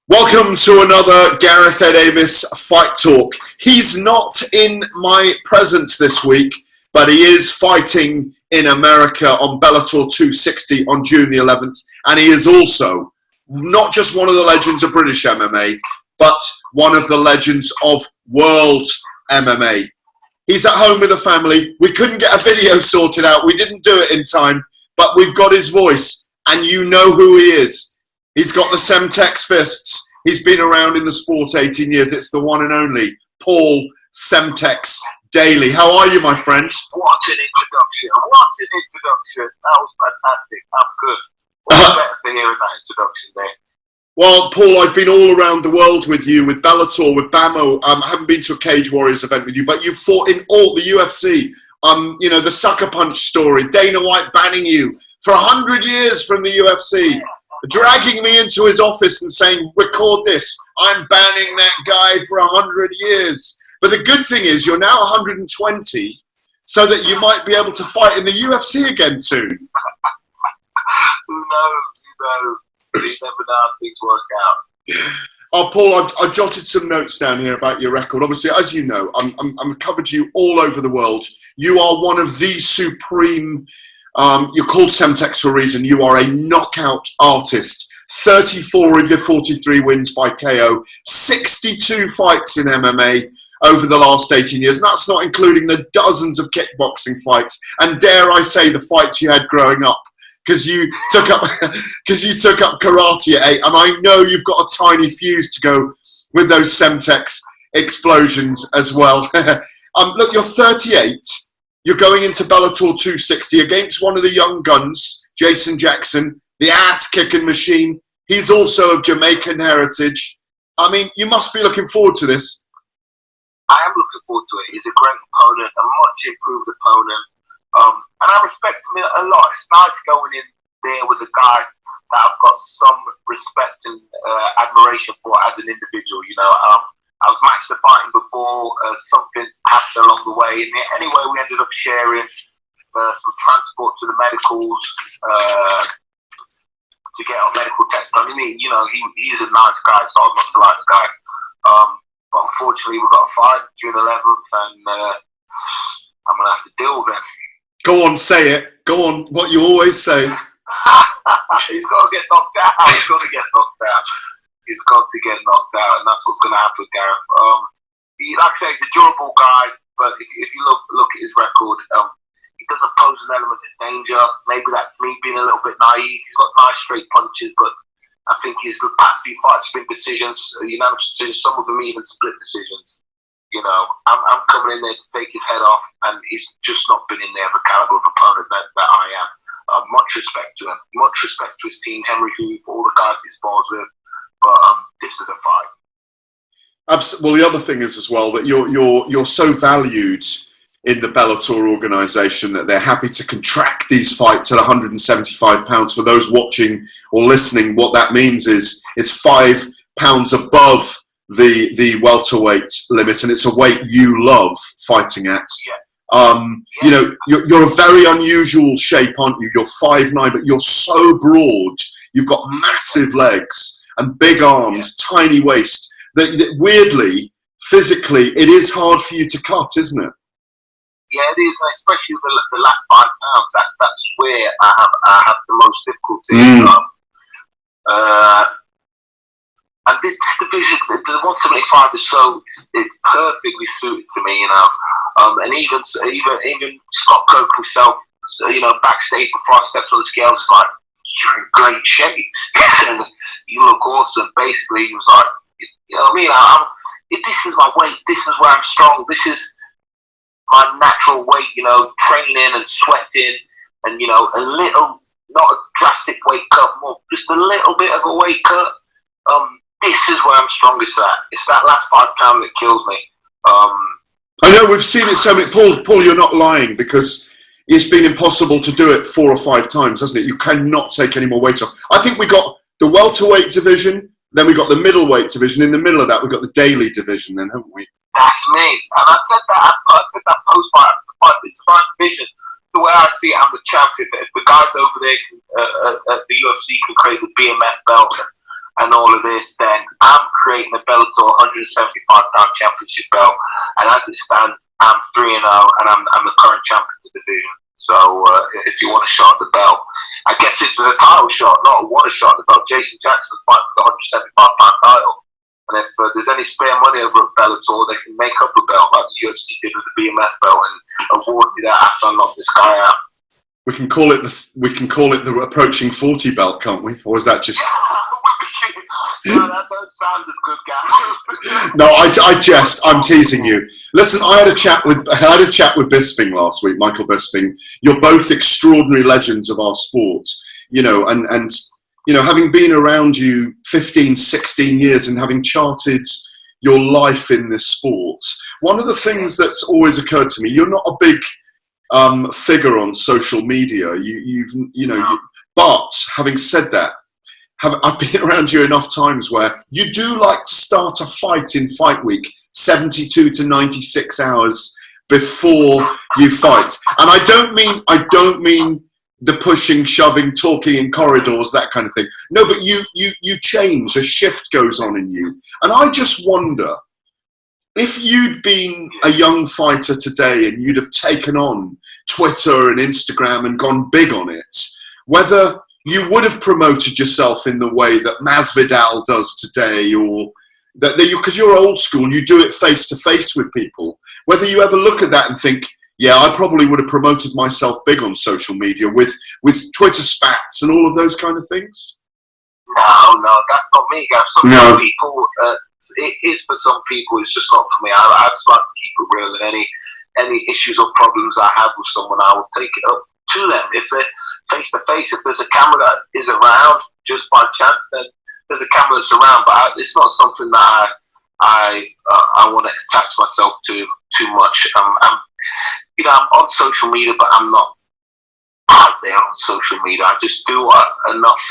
Welcome to another Gareth Davies Fight Talk. He's not in my presence this week, but he is fighting in America on Bellator 260 on June the 11th. And he is also not just one of the legends of British MMA, but one of the legends of world MMA. He's at home with the family. We couldn't get a video sorted out. We didn't do it in time, but we've got his voice, and you know who he is. He's got the Semtex fists. He's been around in the sport 18 years. It's the one and only Paul Semtex Daley. How are you, my friend? What an introduction. What an introduction. That was fantastic. I'm good. What's better for hearing that introduction there? Well, Paul, I've been all around the world with you, with Bellator, with Bamo. I haven't been to a Cage Warriors event with you, but you fought in all the UFC. You know, the Sucker Punch story, Dana White banning you for 100 years from the UFC. Dragging me into his office and saying, record this, I'm banning that guy for 100 years. But the good thing is you're now 120, so that you might be able to fight in the UFC again soon. Who knows? You never know how things work out. Oh, Paul, I've jotted some notes down here about your record. Obviously, as you know, I'm covered you all over the world. You are one of the supreme... you're called Semtex for a reason. You are a knockout artist. 34 of your 43 wins by KO. 62 fights in MMA over the last 18 years. And that's not including the dozens of kickboxing fights. And dare I say the fights you had growing up. Because you took up karate at 8. And I know you've got a tiny fuse to go with those Semtex explosions as well. Look, you're 38. You're going into Bellator 260 against one of the young guns, Jason Jackson, the ass-kicking machine. He's also of Jamaican heritage. I mean, you must be looking forward to this. I am looking forward to it. He's a great opponent, a much improved opponent. And I respect him a lot. It's nice going in there with a guy that I've got some respect and admiration for as an individual, you know. I was matched to fighting before, something happened along the way. And anyway, we ended up sharing some transport to the medicals to get our medical test done. I mean, you know, he's a nice guy, so I must like the guy. But unfortunately, we've got a fight June 11th, and I'm going to have to deal with it. Go on, say it. Go on, what you always say. He's got to get knocked out. He's got to get knocked out. He's got to get knocked out, and that's what's going to happen with Gareth. Like I say, he's a durable guy, but if you look at his record, he doesn't pose an element of danger. Maybe that's me being a little bit naive. He's got nice straight punches, but I think his past few fights have been decisions, unanimous decisions, some of them even split decisions. You know, I'm coming in there to take his head off, and he's just not been in there of a caliber of opponent that I am. Much respect to him, much respect to his team, Henry Hoover, all the guys he spars with. But this is a fight. Well, the other thing is as well that you're so valued in the Bellator organisation that they're happy to contract these fights at £175. For those watching or listening, what that means is it's £5 above the welterweight limit, and it's a weight you love fighting at. Yeah. You know, you're a very unusual shape, aren't you? You're 5'9", but you're so broad. You've got massive legs and big arms, tiny waist. That weirdly, physically, it is hard for you to cut, isn't it? Yeah, it is, especially the last 5 pounds. That's where I have the most difficulty. And this division, the 175 is it's perfectly suited to me, you know. And even Scott Coke himself, you know, backstage before I stepped on the scales, was like, "You're in great shape. You look awesome." Basically, he was like, you know what I mean? This is my weight. This is where I'm strong. This is my natural weight, you know, training and sweating, and, you know, a little, not a drastic weight cut, more just a little bit of a weight cut. This is where I'm strongest at. It's that last 5 pound that kills me. I know, we've seen it so many. Paul, you're not lying, because it's been impossible to do it 4 or 5 times, hasn't it? You cannot take any more weight off. I think we got the welterweight division, then we got the middleweight division. In the middle of that, we got the Daley division, then, haven't we? That's me. And I said that post-fight. It's my division. The way I see it, I'm the champion. If the guys over there at the UFC can create the BMF belt, and all of this, then I'm creating a Bellator 175-pound championship belt, and as it stands, I'm 3-0, and I'm the current champion of the division. So if you want a shot at the belt, I guess it's a title shot, not a one shot at the belt. Jason Jackson's fighting for the 175-pound title. And if there's any spare money over at Bellator, they can make up a belt like the UFC did with the BMF belt and award me that after I knock this guy out. We can call it the approaching 40 belt, can't we? Or is that just? No, that don't sound as good, Gareth. No, I jest. I'm teasing you. Listen, I had a chat with Bisping last week, Michael Bisping. You're both extraordinary legends of our sport, you know, and you know, having been around you 15, 16 years and having charted your life in this sport, one of the things that's always occurred to me, you're not a big figure on social media. But having said that, I've been around you enough times where you do like to start a fight in fight week 72 to 96 hours before you fight. And I don't mean the pushing, shoving, talking in corridors, that kind of thing. No, but you change, a shift goes on in you. And I just wonder, if you'd been a young fighter today and you'd have taken on Twitter and Instagram and gone big on it, whether you would have promoted yourself in the way that Masvidal does today, or that because you're old school, you do it face to face with people. Whether you ever look at that and think, yeah, I probably would have promoted myself big on social media with Twitter spats and all of those kind of things. No, that's not me, Gav. Some people, it is for some people. It's just not for me. I just like to keep it real, and any issues or problems I have with someone, I will take it up to them. If they're face to face, if there's a camera that is around, just by chance, then there's a camera that's around. But it's not something that I want to attach myself to too much. I'm on social media, but I'm not out there on social media. I just do enough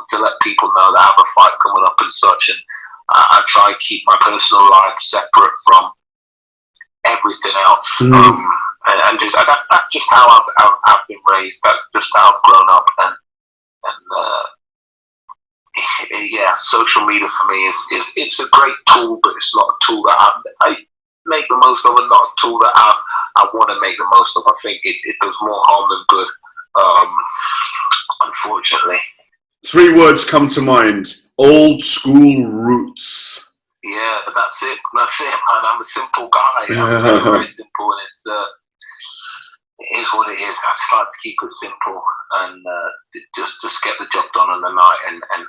to let people know that I have a fight coming up and such, and I try to keep my personal life separate from everything else. And just that's just how I've been raised. That's just how I've grown up, and yeah, social media for me is it's a great tool, but it's not a tool that I make the most of, and not a tool that I want to make the most of. I think it does more harm than good, unfortunately. 3 words come to mind: old school roots. Yeah, that's it, man. I'm a simple guy. I'm very simple, and it is what it is. I just like to keep it simple and just get the job done on the night, and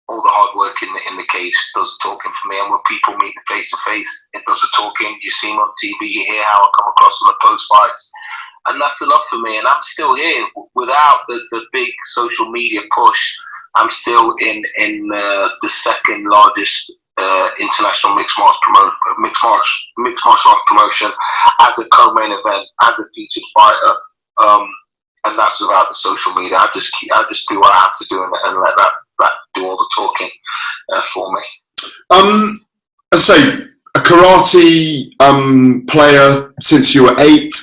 all the hard work in the cage does the talking for me. And when people meet face to face, it does the talking. You see me on TV, you hear how I come across on the post fights, and that's enough for me. And I'm still here without the big social media push. I'm still in the second largest international mixed martial arts promotion as a co-main event, as a featured fighter, and that's without the social media. I just do what I have to do and let that do all the talking for me. I say, a karate player since you were 8,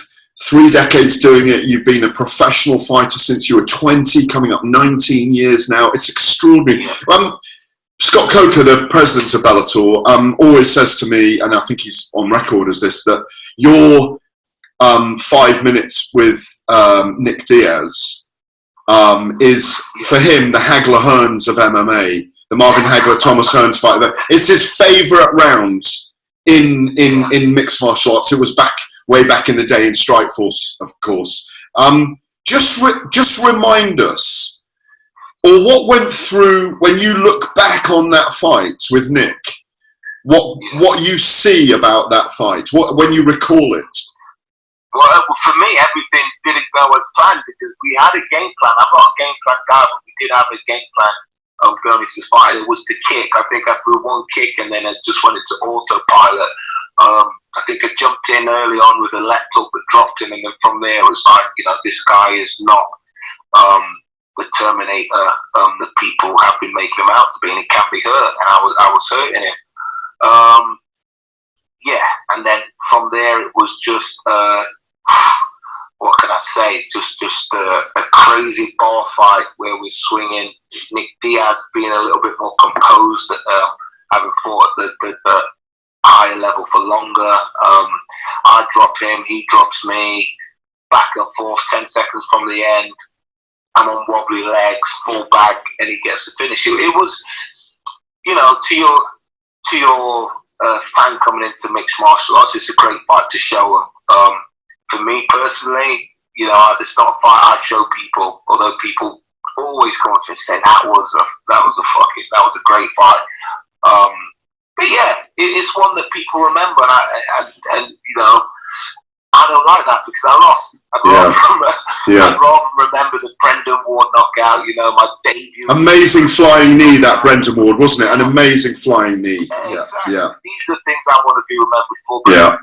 3 decades doing it. You've been a professional fighter since you were 20, coming up 19 years now. It's extraordinary. Scott Coker, the president of Bellator, always says to me, and I think he's on record as this, that your 5 minutes with Nick Diaz is, for him, the Hagler-Hearns of MMA, the Marvin Hagler-Thomas Hearns fight. It's his favourite round in mixed martial arts. It was way back in the day in Strikeforce, of course. Just remind us, or what went through when you look back on that fight with Nick, what you see about that fight, when you recall it? Well, for me, everything didn't go as planned because we had a game plan. I'm not a game plan guy, but we did have a game plan going into this fight. It was the kick. I think I threw one kick and then I just went into autopilot. I think I jumped in early on with a left hook that dropped him, and then from there it was like, this guy is not the Terminator that people have been making him out to be, and he can't be hurt, and I was hurting him. Yeah, and then from there it was just what can I say? Just a crazy bar fight where we're swinging. Nick Diaz being a little bit more composed, having fought at the higher level for longer. I drop him, he drops me, back and forth, 10 seconds from the end. I'm on wobbly legs, fall back, and he gets the finish. It was, to your fan coming into mixed martial arts, it's a great fight to show them. For me personally, it's not a fight I show people, although people always come up to me and say that was a great fight. But yeah, it's one that people remember, and I don't like that because I lost. I'd rather remember the Brendan Ward knockout, my debut. Amazing flying knee, that Brendan Ward, wasn't it? An amazing flying knee. Exactly. Yeah. These are things I want to be remembered for. But,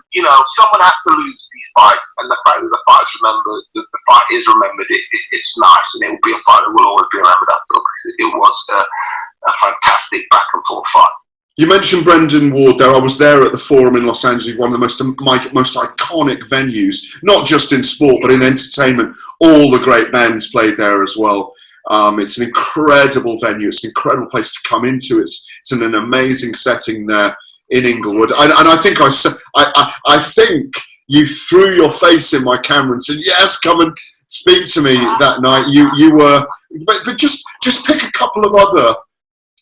someone has to lose these fights, and the fact that the fight's remembered, the fight is remembered, it's nice, and it will be a fight that will always be remembered after, because it was a fantastic back and forth fight. You mentioned Brendan Ward there. I was there at the Forum in Los Angeles, one of the most iconic venues, not just in sport, but in entertainment. All the great bands played there as well. It's an incredible venue. It's an incredible place to come into. It's in an amazing setting there in Inglewood. And I think I think you threw your face in my camera and said, yes, come and speak to me that night. You were, but just pick a couple of other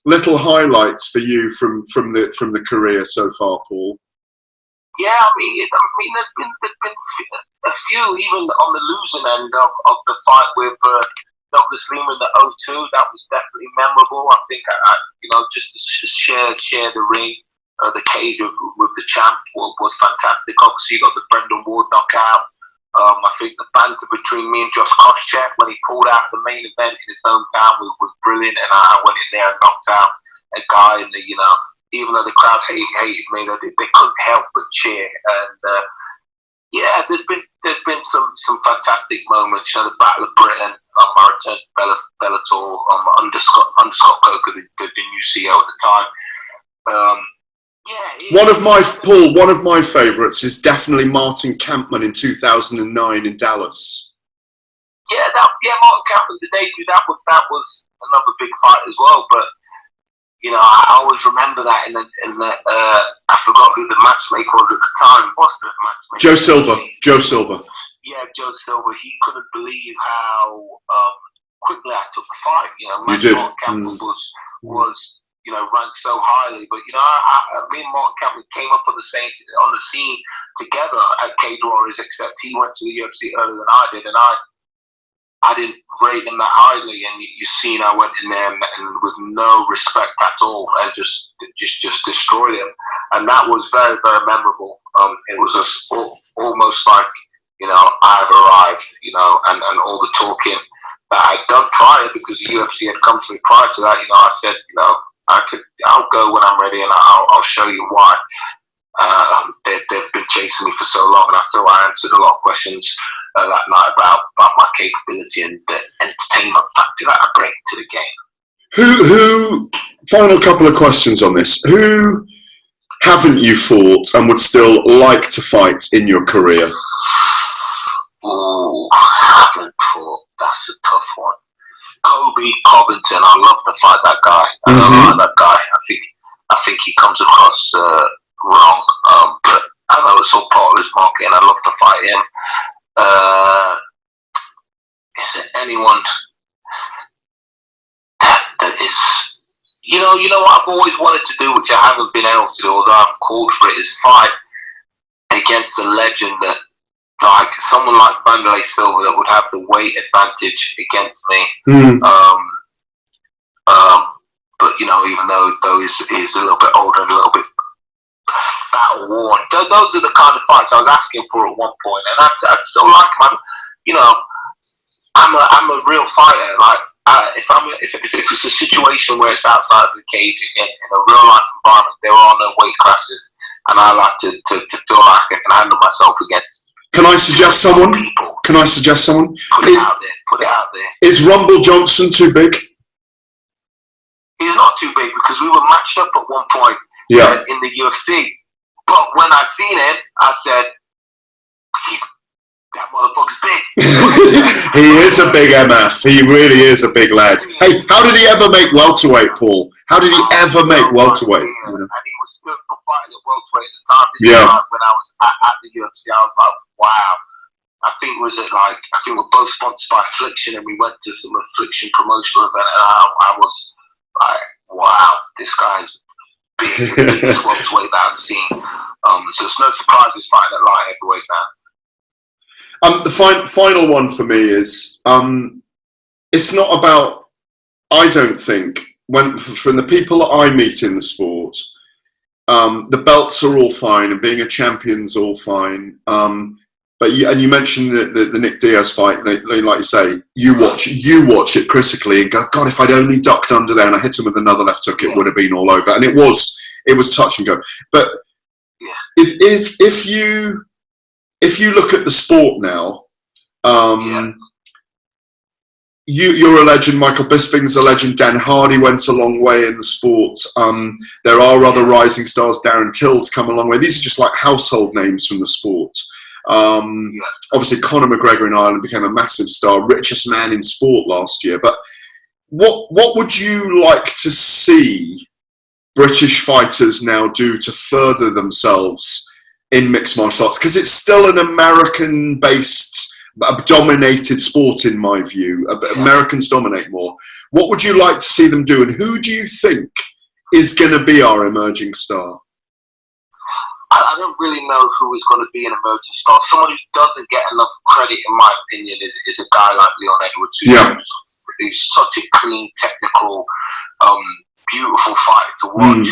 little highlights for you from the career so far, Paul. Yeah, I mean, there's been a few, even on the losing end of the fight with Douglas Lima in the 0-2. That was definitely memorable. I think just to share the ring, the cage with the champ was fantastic. Obviously, you got the Brendan Ward knockout. I think the banter between me and Josh Koscheck when he pulled out the main event in his hometown was brilliant, and I went in there and knocked out a guy, and even though the crowd hated me, they couldn't help but cheer. And there's been some fantastic moments. The Battle of Britain, my return to Bellator, under Scott Coker, the new CEO at the time. One of my favourites is definitely Martin Kampmann in 2009 in Dallas. Martin Kampmann, the debut, that was another big fight as well. But I always remember that. I forgot who the matchmaker was at the time. What's the matchmaker? Joe Silva. Yeah, Joe Silva. He couldn't believe how quickly I took the fight. Martin Kampmann was ranked so highly, but me and Mark Kampmann came up on the scene together at Cage Warriors, except he went to the UFC earlier than I did, and I didn't rate him that highly, and you seen I went in there and with no respect at all, and just destroyed him, and that was very, very memorable. It was almost like I've arrived, and all the talking that I'd done prior, because the UFC had come to me prior to that. I said, I'll go when I'm ready, and I'll show you why. They've been chasing me for so long, and I feel I answered a lot of questions that night about my capability and the entertainment factor that I bring to the game. Who? Final couple of questions on this. Who haven't you fought and would still like to fight in your career? Oh, haven't fought. That's a tough one. Kobe Covington, I love to fight that guy. I like that guy. I think he comes across wrong, but I know it's all part of his market, and I'd love to fight him. Is there anyone that is, what I've always wanted to do, which I haven't been able to do, although I've called for it, is fight against a legend that, like someone like Vanderlei Silva, that would have the weight advantage against me. But even though he's a little bit older and a little bit battle worn, those are the kind of fights I was asking for at one point, and I'd still like him. I'm a real fighter. Like if it's a situation where it's outside of the cage in a real life environment, there are no weight classes, and I like to feel like I can handle myself against. Can I suggest someone? Put it out there. Is Rumble Johnson too big? He's not too big, because we were matched up at one point in the UFC. But when I seen him, I said, That motherfucker's big. He is a big MF. He really is a big lad. Hey, how did he ever make welterweight, Paul? How did he ever make welterweight? And he was still fighting at welterweight at the time. This Yeah. is like when I was at the UFC, I was like, wow. I think we're both sponsored by Affliction, and we went to some Affliction promotional event, and I was like, wow, this guy's big, the biggest welterweight that I've seen. So it's no surprise he's fighting at light heavyweight now. The final one for me is it's not about, I don't think, from the people that I meet in the sport, the belts are all fine and being a champion's all fine. But you mentioned the Nick Diaz fight, like you say, you watch it critically and go, God, if I'd only ducked under there and I hit him with another left hook, it would have been all over. And it was touch and go. But if you look at the sport now, you're a legend. Michael Bisping's a legend. Dan Hardy went a long way in the sport. There are other rising stars. Darren Till's come a long way. These are just like household names from the sport. Obviously, Conor McGregor in Ireland became a massive star, richest man in sport last year. But what would you like to see British fighters now do to further themselves in mixed martial arts? Because it's still an American-based, dominated sport in my view. Americans dominate more. What would you like to see them do, and who do you think is going to be our emerging star? I don't really know who is going to be an emerging star. Someone who doesn't get enough credit, in my opinion, is a guy like Leon Edwards, who's such a clean, technical, beautiful fighter to watch.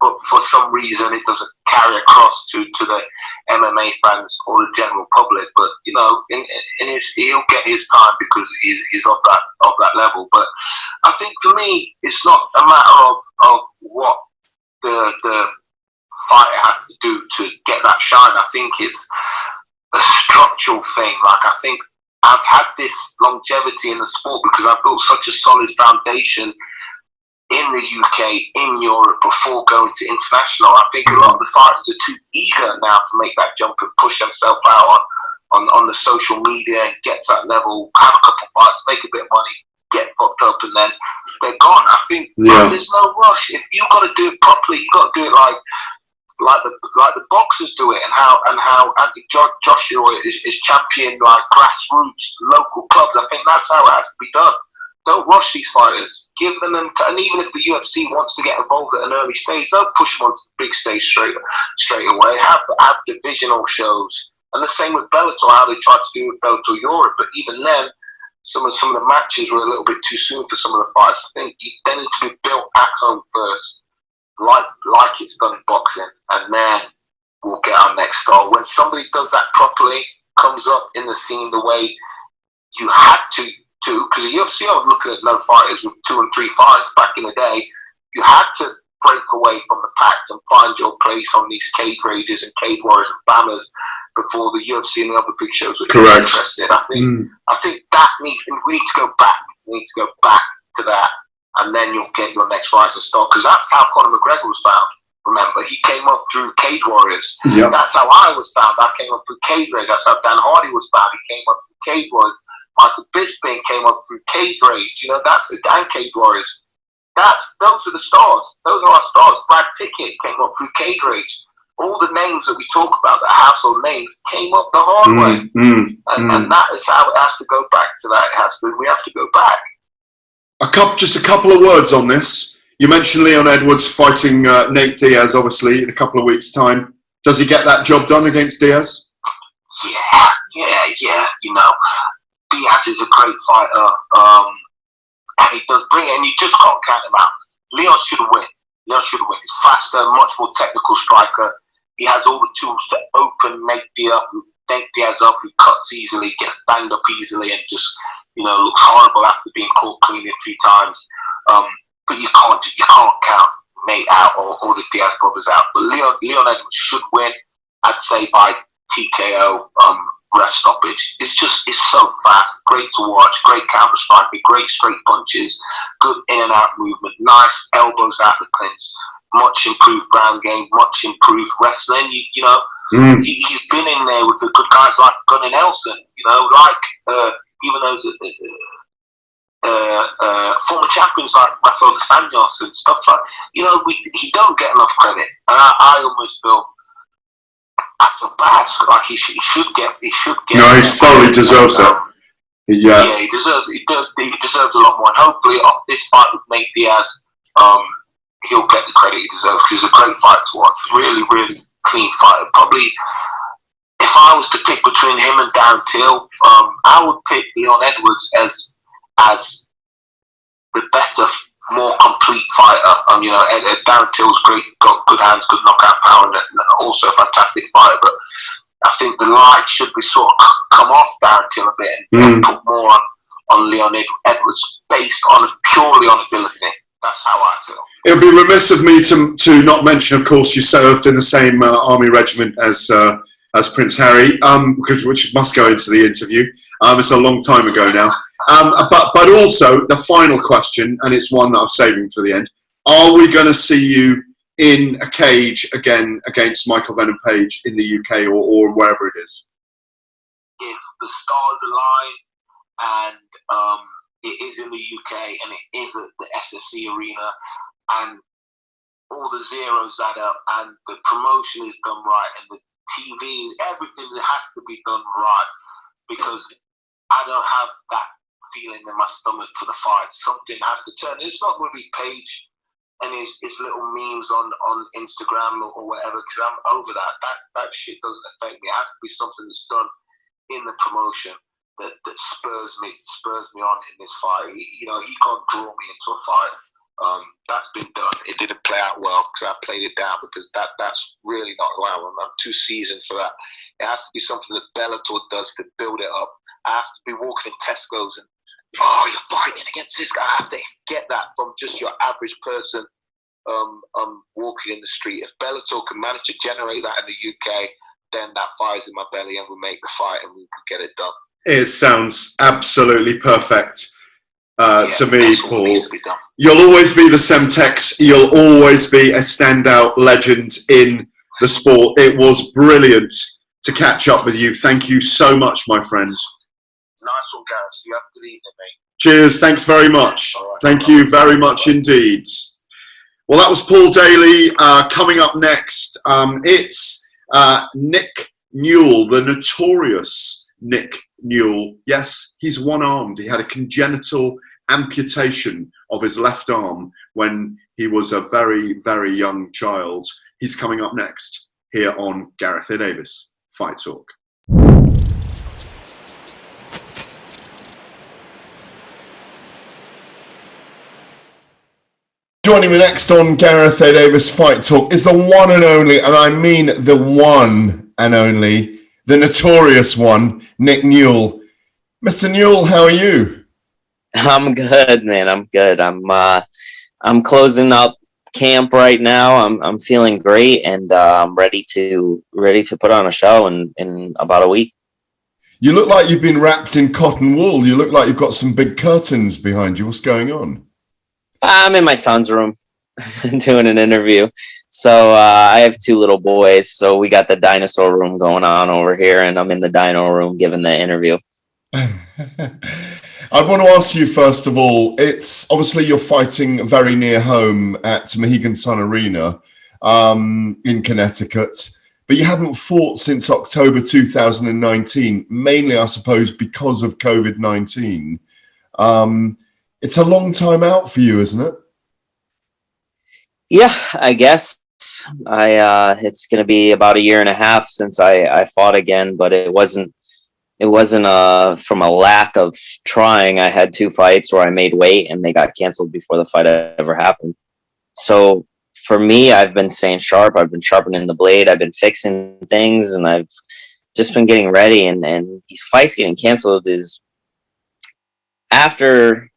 But for some reason, it doesn't carry across to the MMA fans or the general public. But he'll get his time because he's of that level. But I think for me, it's not a matter of what the fighter has to do to get that shine. I think it's a structural thing. Like, I think I've had this longevity in the sport because I've built such a solid foundation in the UK, in Europe, before going to international. I think a lot of the fighters are too eager now to make that jump and push themselves out on the social media and get to that level, have a couple of fights, make a bit of money, get fucked up, and then they're gone. I think there's no rush. If you've got to do it properly, you've got to do it like the boxers do it, and how Anthony Joshua is champion like grassroots local clubs. I think that's how it has to be done. Don't rush these fighters. Give them, and even if the UFC wants to get involved at an early stage, don't push them onto the big stage straight away. Have divisional shows, and the same with Bellator. How they tried to do with Bellator Europe, but even then, some of the matches were a little bit too soon for some of the fights. I think they need to be built at home first, like it's done in boxing, and then we'll get our next star. When somebody does that properly, comes up in the scene the way you had to, because the UFC, I was looking at no fighters with 2 and 3 fights back in the day. You had to break away from the pack and find your place on these cage rages and cage warriors and bammers before the UFC and the other big shows were interested. I think that we need to go back. We need to go back to that, and then you'll get your next rising star. Because that's how Conor McGregor was found. Remember, he came up through cage warriors. Yep. That's how I was found. I came up through cage rages. That's how Dan Hardy was found. He came up through cage warriors. Michael Bisping came up through cage rage. That's the gang cage warriors. Those are the stars. Those are our stars. Brad Pickett came up through cage rage. All the names that we talk about, the household names, came up the hard way. And that is how it has to go back to that. We have to go back. Just a couple of words on this. You mentioned Leon Edwards fighting Nate Diaz, obviously, in a couple of weeks' time. Does he get that job done against Diaz? Yeah. Diaz is a great fighter, and he does bring it, and you just can't count him out. Leon should win. He's faster, much more technical striker. He has all the tools to open Nate Diaz up, who cuts easily, gets banged up easily, and just looks horrible after being caught clean a few times. But you can't count Nate out or the Diaz brothers out. But Leon Edwards should win. I'd say by TKO. Rest stoppage. It's so fast, great to watch, great counter striking, great straight punches, good in and out movement, nice elbows out the clinch, much improved ground game, much improved wrestling. He's been in there with the good guys like Gunnar Nelson, even those former champions like Rafael Stanos and stuff like. He don't get enough credit, and I almost feel. I feel bad. Like he should get. No, he thoroughly deserves it. Yeah, he deserves a lot more. And hopefully, this fight with Nate Diaz, he'll get the credit he deserves because it's a great fight to watch. Really, really clean fight. Probably, if I was to pick between him and Darren Till, I would pick Leon Edwards as the better, more complete fighter. Darren Till's great, got good hands, good knockout power, and also a fantastic fighter. But I think the light should be sort of come off Darren Till a bit and put more on Leon Edwards based on purely on ability. That's how I feel. It would be remiss of me to not mention, of course, you served in the same army regiment as Prince Harry, which must go into the interview. It's a long time ago now. But also the final question, and it's one that I'm saving for the end. Are we going to see you in a cage again against Michael Venom Page in the UK or wherever it is? If the stars align and it is in the UK and it is at the SSC Arena and all the zeros add up and the promotion is done right and the TV, everything has to be done right, because I don't have that feeling in my stomach for the fight. Something has to turn. It's not going to be Page and his little memes on Instagram or whatever, because I'm over that. That shit doesn't affect me. It has to be something that's done in the promotion that spurs me on in this fight. He can't draw me into a fight. That's been done. It didn't play out well because I played it down, because that's really not who I am. I'm too seasoned for that. It has to be something that Bellator does to build it up. I have to be walking in Tesco's and, you're fighting against this guy. I have to get that from just your average person walking in the street. If Bellator can manage to generate that in the UK, then that fire's in my belly and we make the fight and we can get it done. It sounds absolutely perfect to me, Paul. To be done. You'll always be the Semtex. You'll always be a standout legend in the sport. It was brilliant to catch up with you. Thank you so much, my friend. Nice one, Gareth. You have a good evening, mate. Cheers. Thanks very much. Right. Thank you very much indeed. Well, that was Paul Daley. Coming up next, it's Nick Newell, the notorious Nick Newell. Yes, he's one-armed. He had a congenital amputation of his left arm when he was a very, very young child. He's coming up next here on Gareth A. Davies Fight Talk. Joining me next on Gareth A. Davies Fight Talk is the one and only, and I mean the one and only, the notorious one, Nick Newell. Mr. Newell, how are you? I'm good, man. I'm good. I'm closing up camp right now. I'm feeling great, and I'm ready to put on a show in about a week. You look like you've been wrapped in cotton wool. You look like you've got some big curtains behind you. What's going on? I'm in my son's room doing an interview. So I have two little boys. So we got the dinosaur room going on over here, and I'm in the dino room giving the interview. I want to ask you, first of all, it's obviously you're fighting very near home at Mohegan Sun Arena in Connecticut, but you haven't fought since October 2019, mainly, I suppose, because of COVID-19. It's a long time out for you, isn't it? Yeah, I guess. It's going to be about a year and a half since I fought again, but it wasn't from a lack of trying. I had two fights where I made weight and they got canceled before the fight ever happened. So for me, I've been staying sharp. I've been sharpening the blade. I've been fixing things, and I've just been getting ready. And these fights getting canceled is after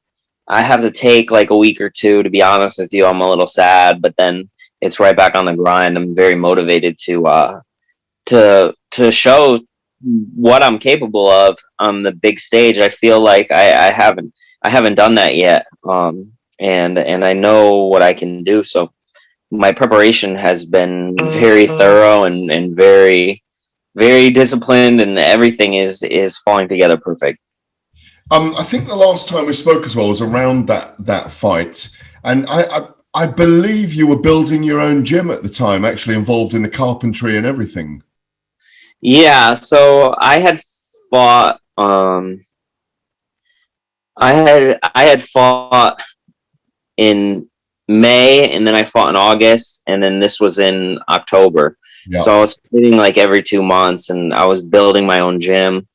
I have to take like a week or two. To be honest with you, I'm a little sad, but then it's right back on the grind. I'm very motivated to show what I'm capable of on the big stage. I feel like I haven't done that yet, and I know what I can do. So my preparation has been very thorough and very very disciplined, and everything is falling together perfect. I think the last time we spoke as well was around that fight, and I believe you were building your own gym at the time, actually involved in the carpentry and everything. Yeah, so I had fought. I had fought in May, and then I fought in August, and then this was in October. Yeah. So I was fighting like every 2 months, and I was building my own gym.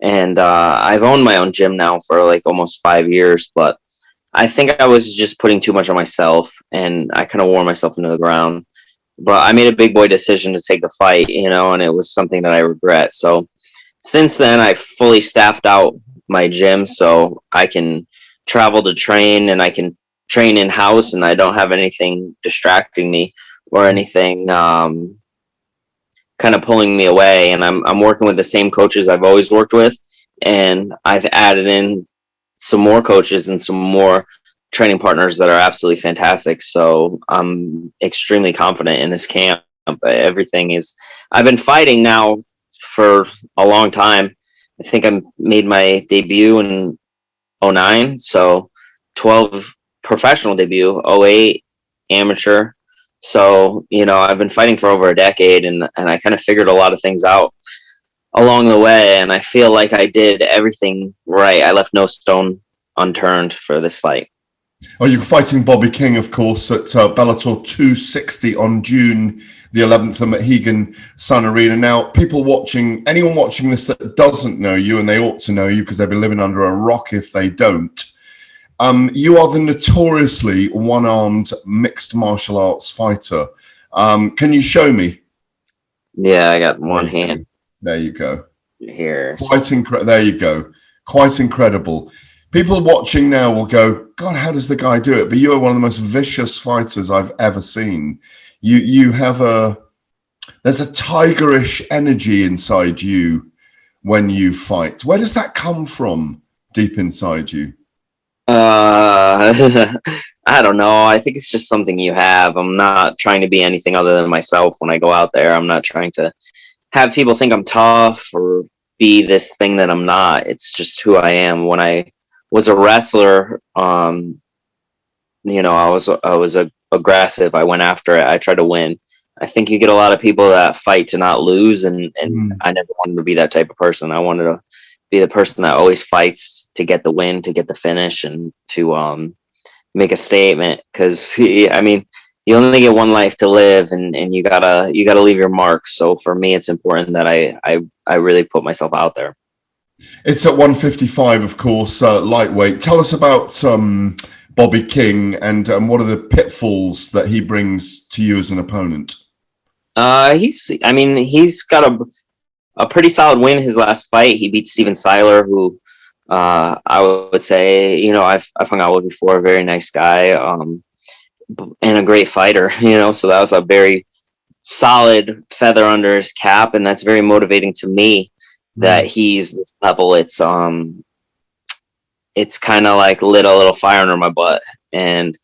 And I've owned my own gym now for like almost 5 years, but I think I was just putting too much on myself, and I kind of wore myself into the ground. But I made a big boy decision to take the fight, and it was something that I regret. So since then, I fully staffed out my gym so I can travel to train, and I can train in house, and I don't have anything distracting me or anything kind of pulling me away. And I'm working with the same coaches I've always worked with, and I've added in some more coaches and some more training partners that are absolutely fantastic. So I'm extremely confident in this camp. Everything is, I've been fighting now for a long time. I think I made my debut in 09, so 12 professional debut, 08 amateur. So, I've been fighting for over a decade, and I kind of figured a lot of things out along the way, and I feel like I did everything right. I left no stone unturned for this fight. Oh, you're fighting Bobby King, of course, at Bellator 260 on June the 11th at Mohegan Sun Arena. Now, anyone watching this that doesn't know you, and they ought to know you because they've been living under a rock if they don't, you are the notoriously one-armed mixed martial arts fighter. Can you show me? Yeah, I got one hand. There you go. Here. There you go. Quite incredible. People watching now will go, God, how does the guy do it? But you are one of the most vicious fighters I've ever seen. You have there's a tigerish energy inside you when you fight. Where does that come from deep inside you? I don't know. I think it's just something you have. I'm not trying to be anything other than myself when I go out there. I'm not trying to have people think I'm tough or be this thing that I'm not. It's just who I am. When I was a wrestler, I was aggressive. I went after it. I tried to win. I think you get a lot of people that fight to not lose, and I never wanted to be that type of person. I wanted to be the person that always fights to get the win, to get the finish, and to make a statement. Because you only get one life to live, and you gotta leave your mark. So for me, it's important that I really put myself out there. It's at 155, of course, lightweight. Tell us about Bobby King and what are the pitfalls that he brings to you as an opponent? He's got a pretty solid win his last fight. He beat Steven Seiler, who I would say, I've hung out with before, a very nice guy, and a great fighter, so that was a very solid feather under his cap, and that's very motivating to me that he's this level. It's kind of like lit a little fire under my butt, and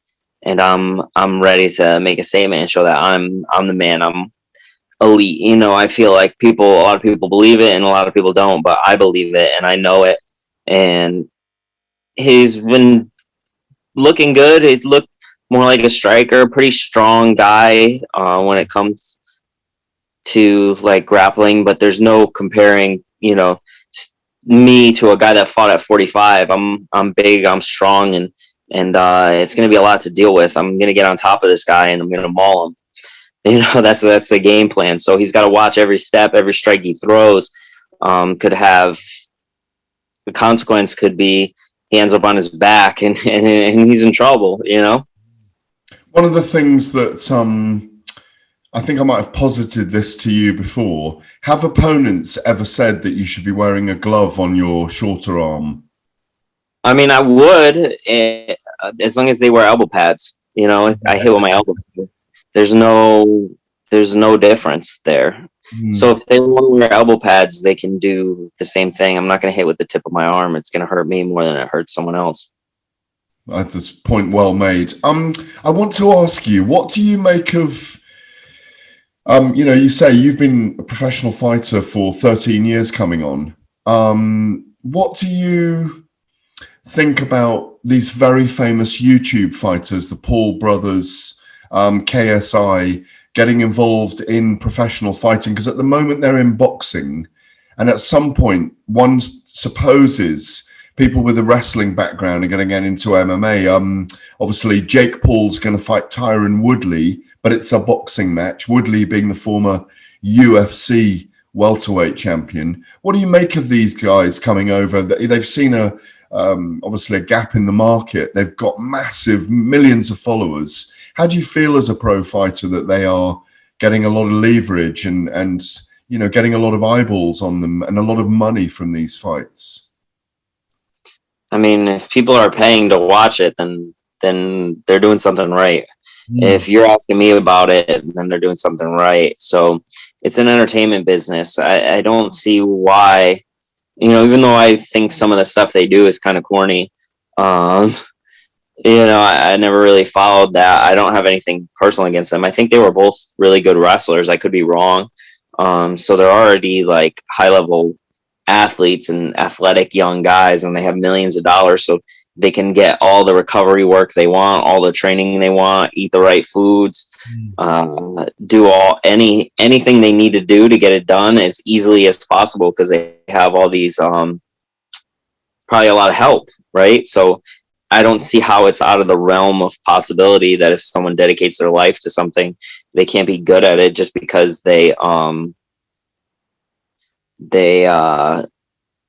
I'm ready to make a statement and show that I'm the man. I'm elite. I feel like a lot of people believe it and a lot of people don't, but I believe it and I know it. And he's been looking good. He looked more like a striker, pretty strong guy when it comes to like grappling, but there's no comparing, me to a guy that fought at 45. I'm big, I'm strong, and it's going to be a lot to deal with. I'm going to get on top of this guy and I'm going to maul him. That's the game plan. So he's got to watch every step, every strike he throws. Could have the consequence could be he ends up on his back and he's in trouble. One of the things that I think I might have posited this to you before. Have opponents ever said that you should be wearing a glove on your shorter arm? I would, as long as they wear elbow pads. I hit with my elbow. There's no difference there. So if they want to wear elbow pads, they can do the same thing. I'm not going to hit with the tip of my arm. It's going to hurt me more than it hurts someone else. That's a point well made. I want to ask you, what do you make of You say you've been a professional fighter for 13 years coming on. What do you think about these very famous YouTube fighters, the Paul brothers, KSI, getting involved in professional fighting? Because at the moment they're in boxing, and at some point one supposes people with a wrestling background are going to get into MMA. Obviously, Jake Paul's going to fight Tyron Woodley, but it's a boxing match. Woodley being the former UFC welterweight champion. What do you make of these guys coming over? They've seen obviously a gap in the market. They've got massive millions of followers. How do you feel as a pro fighter that they are getting a lot of leverage and getting a lot of eyeballs on them and a lot of money from these fights? I mean, if people are paying to watch it, then they're doing something right. If you're asking me about it, then they're doing something right. So it's an entertainment business. I don't see why, even though I think some of the stuff they do is kind of corny, I never really followed that. I don't have anything personal against them. I think they were both really good wrestlers. I could be wrong. So they're already like high level athletes and athletic young guys, and they have millions of dollars, so they can get all the recovery work they want, all the training they want, eat the right foods, do anything they need to do to get it done as easily as possible, because they have all these probably a lot of help, right? So I don't see how it's out of the realm of possibility that if someone dedicates their life to something, they can't be good at it just because they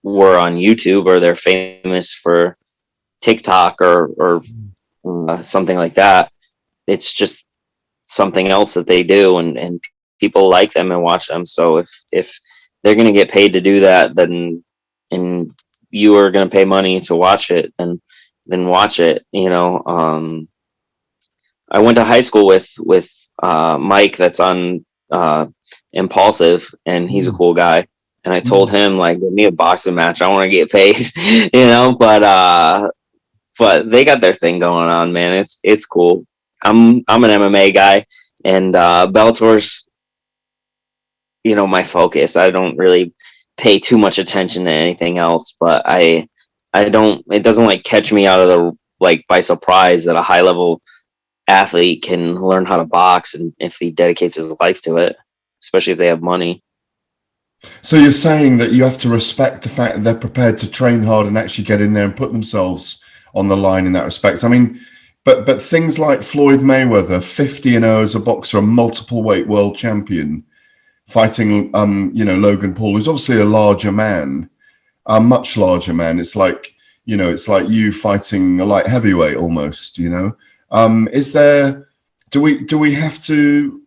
were on YouTube or they're famous for TikTok or something like that. It's just something else that they do, and people like them and watch them. So if they're going to get paid to do that, then and you are going to pay money to watch it, then watch it. I went to high school with Mike that's on Impulsive, and he's a cool guy. And I told him, like, give me a boxing match. I want to get paid, but they got their thing going on, man. It's cool. I'm an MMA guy, and Bellator's, my focus. I don't really pay too much attention to anything else, but it doesn't like catch me out of the, by surprise that a high level athlete can learn how to box, and if he dedicates his life to it, especially if they have money. So you're saying that you have to respect the fact that they're prepared to train hard and actually get in there and put themselves on the line in that respect. I mean, but things like Floyd Mayweather, 50-0 as a boxer, a multiple weight world champion, fighting Logan Paul, who's obviously a larger man, a much larger man. It's like you fighting a light heavyweight almost. Do we have to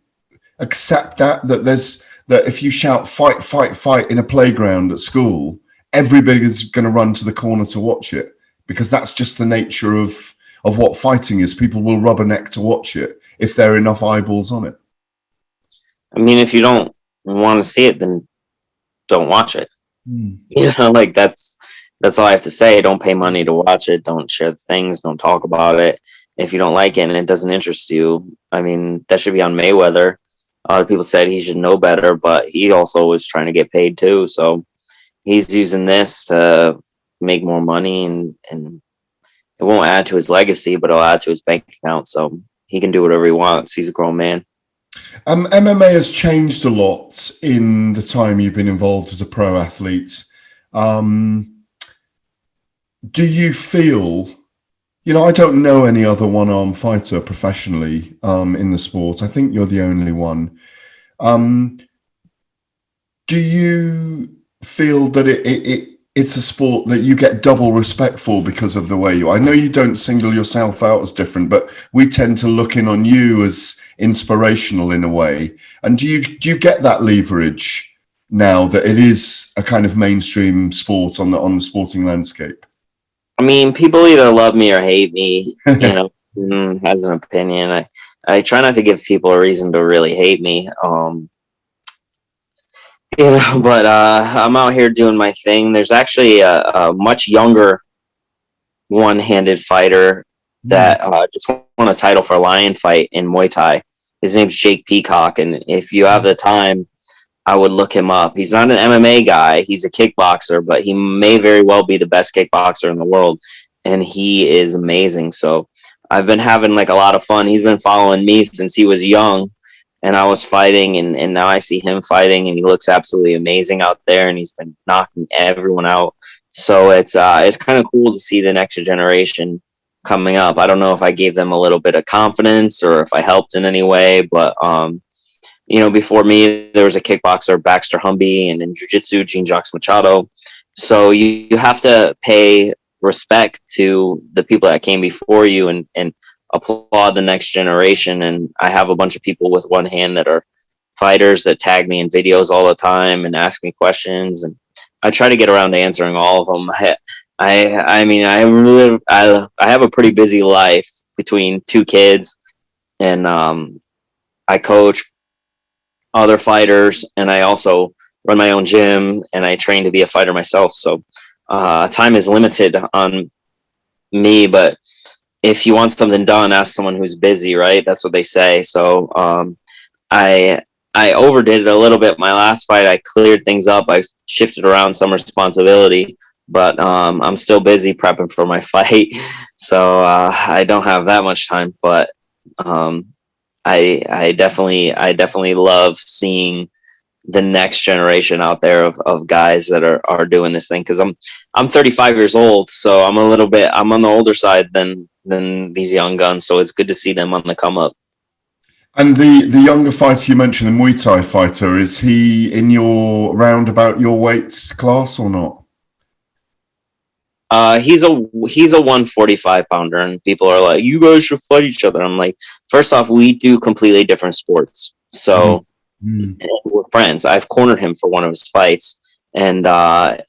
accept that if you shout fight, fight, fight in a playground at school, everybody's going to run to the corner to watch it, because that's just the nature of what fighting is. People will rubberneck to watch it if there are enough eyeballs on it. I mean, if you don't want to see it, then don't watch it. That's all I have to say. Don't pay money to watch it. Don't share the things. Don't talk about it. If you don't like it and it doesn't interest you, I mean, that should be on Mayweather. A lot of people said he should know better, but he also was trying to get paid too. So he's using this to make more money, and it won't add to his legacy, but it'll add to his bank account. So he can do whatever he wants. He's a grown man. MMA has changed a lot in the time you've been involved as a pro athlete. Do you feel, I don't know any other one-arm fighter professionally in the sport. I think you're the only one. Do you feel that it's a sport that you get double respect for because of the way you are? I know you don't single yourself out as different, but we tend to look in on you as inspirational in a way. And do you get that leverage now that it is a kind of mainstream sport on the sporting landscape? I mean, people either love me or hate me, has an opinion. I try not to give people a reason to really hate me. But I'm out here doing my thing. There's actually a much younger one-handed fighter that just won a title for a lion fight in Muay Thai. His name's Jake Peacock, and if you have the time, I would look him up. He's not an MMA guy. He's a kickboxer, but he may very well be the best kickboxer in the world, and he is amazing. So I've been having like a lot of fun. He's been following me since he was young, and I was fighting, and now I see him fighting, and he looks absolutely amazing out there, and he's been knocking everyone out. So it's kind of cool to see the next generation coming up. I don't know if I gave them a little bit of confidence or if I helped in any way, but before me, there was a kickboxer, Baxter Humby, and in jiu-jitsu, Jean-Jacques Machado. So you have to pay respect to the people that came before you and applaud the next generation. And I have a bunch of people with one hand that are fighters that tag me in videos all the time and ask me questions. And I try to get around to answering all of them. I have a pretty busy life between 2 kids, and I coach other fighters, and I also run my own gym, and I train to be a fighter myself. So time is limited on me, but if you want something done, ask someone who's busy, right? That's what they say. So I overdid it a little bit. My last fight, I cleared things up. I shifted around some responsibility, but I'm still busy prepping for my fight. So I don't have that much time, but I definitely love seeing the next generation out there of guys that are doing this thing. Cause I'm 35 years old. So I'm on the older side than these young guns. So it's good to see them on the come up. And the younger fighter you mentioned, the Muay Thai fighter, is he in your roundabout your weight class or not? He's a 145 pounder, and people are like, you guys should fight each other. I'm like, first off, we do completely different sports. So we're friends. I've cornered him for one of his fights, and I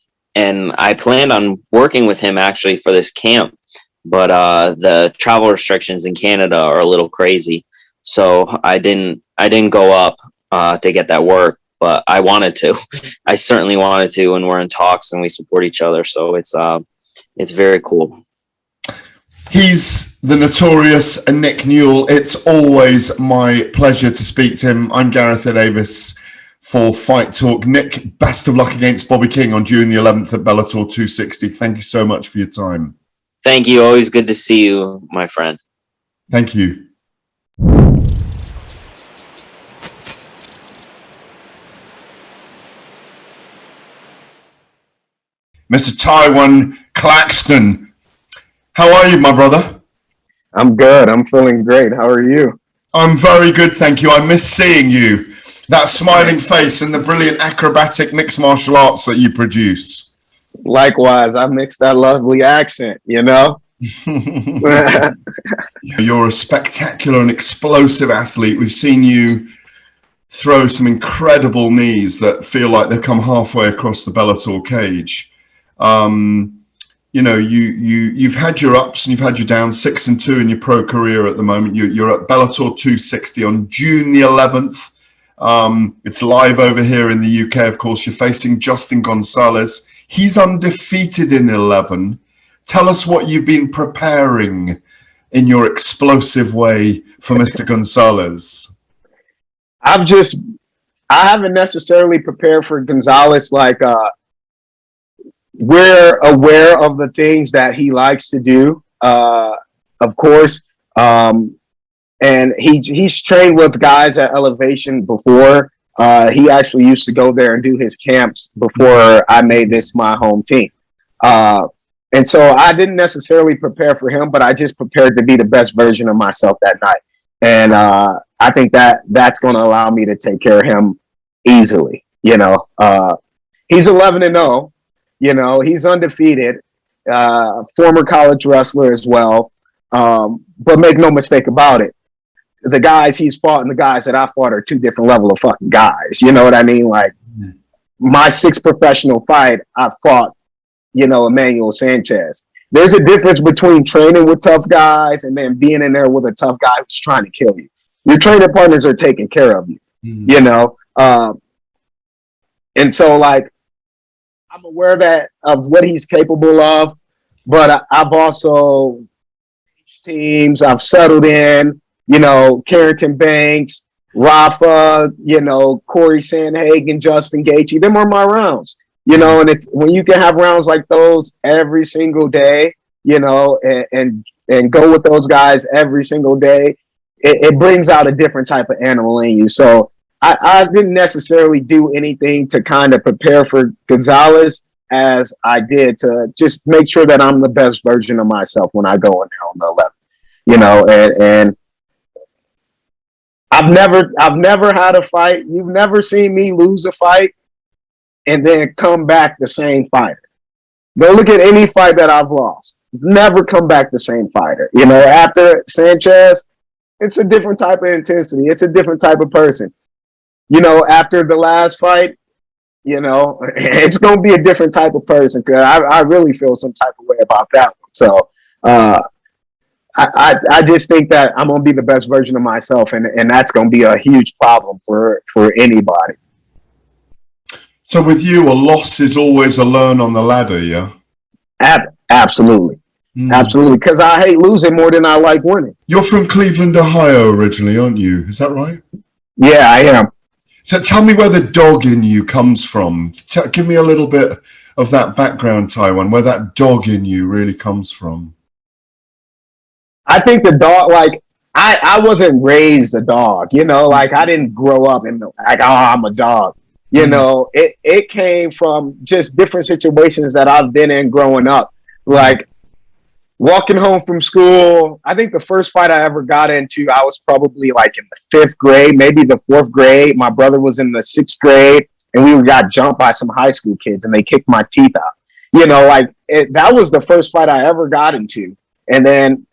planned on working with him actually for this camp, but the travel restrictions in Canada are a little crazy. So I didn't go up to get that work, but I wanted to. I certainly wanted to, and we're in talks and we support each other. So it's very cool. He's the notorious Nick Newell. It's always my pleasure to speak to him. I'm Gareth Davies for Fight Talk. Nick, best of luck against Bobby King on June the 11th at Bellator 260. Thank you so much for your time. Thank you. Always good to see you, my friend. Thank you. Mr. Tywan Claxton. How are you, my brother? I'm good. I'm feeling great. How are you? I'm very good, thank you. I miss seeing you. That smiling face and the brilliant acrobatic mixed martial arts that you produce. Likewise, I mixed that lovely accent, you know? You're a spectacular and explosive athlete. We've seen you throw some incredible knees that feel like they've come halfway across the Bellator cage. You've had your ups and you've had your downs, 6-2 in your pro career at the moment. You're at Bellator 260 on June the 11th. It's live over here in the UK, of course. You're facing Justin Gonzalez. He's undefeated in 11. Tell us what you've been preparing in your explosive way for Mr. Gonzalez. I haven't necessarily prepared for Gonzalez. We're aware of the things that he likes to do, of course. And he's trained with guys at Elevation before. He actually used to go there and do his camps before I made this my home team. And so I didn't necessarily prepare for him, but I just prepared to be the best version of myself that night. And I think that's going to allow me to take care of him easily. He's 11-0. He's undefeated, former college wrestler as well. But make no mistake about it. The guys he's fought and the guys that I fought are two different level of fucking guys. You know what I mean? Like my 6th professional fight, I fought, Emmanuel Sanchez. There's a difference between training with tough guys and then being in there with a tough guy who's trying to kill you. Your training partners are taking care of you, and so I'm aware of what he's capable of, but I've also teams. I've settled in. Carrington Banks, Rafa, Corey Sandhagen, Justin Gaethje. Them are my rounds. And it's when you can have rounds like those every single day, and go with those guys every single day, it brings out a different type of animal in you. So I didn't necessarily do anything to kind of prepare for Gonzalez as I did to just make sure that I'm the best version of myself when I go in there on the 11th, and I've never had a fight. You've never seen me lose a fight and then come back the same fighter. Go look at any fight that I've lost. Never come back the same fighter. After Sanchez, it's a different type of intensity. It's a different type of person. After the last fight, it's going to be a different type of person, because I really feel some type of way about that one. So I just think that I'm going to be the best version of myself, and that's going to be a huge problem for anybody. So with you, a loss is always a learn on the ladder, yeah? Absolutely. Absolutely, because I hate losing more than I like winning. You're from Cleveland, Ohio originally, aren't you? Is that right? Yeah, I am. So tell me where the dog in you comes from. Give me a little bit of that background, Tywan, where that dog in you really comes from. I think the dog, I wasn't raised a dog, I didn't grow up and I'm a dog. It came from just different situations that I've been in growing up. Like walking home from school, I think the first fight I ever got into, I was probably in the 5th grade, maybe the 4th grade. My brother was in the 6th grade, and we got jumped by some high school kids, and they kicked my teeth out. That was the first fight I ever got into. And then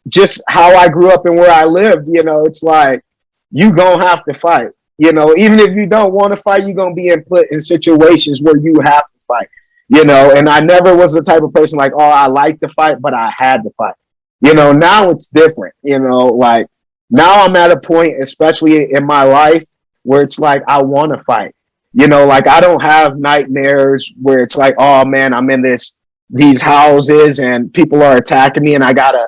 just how I grew up and where I lived, it's like, you gonna have to fight. Even if you don't want to fight, you're going to be put in situations where you have to fight, and I never was the type of person I like to fight, but I had to fight. Now it's different, now I'm at a point, especially in my life, where it's I want to fight, I don't have nightmares where it's oh man, I'm in these houses and people are attacking me and I gotta,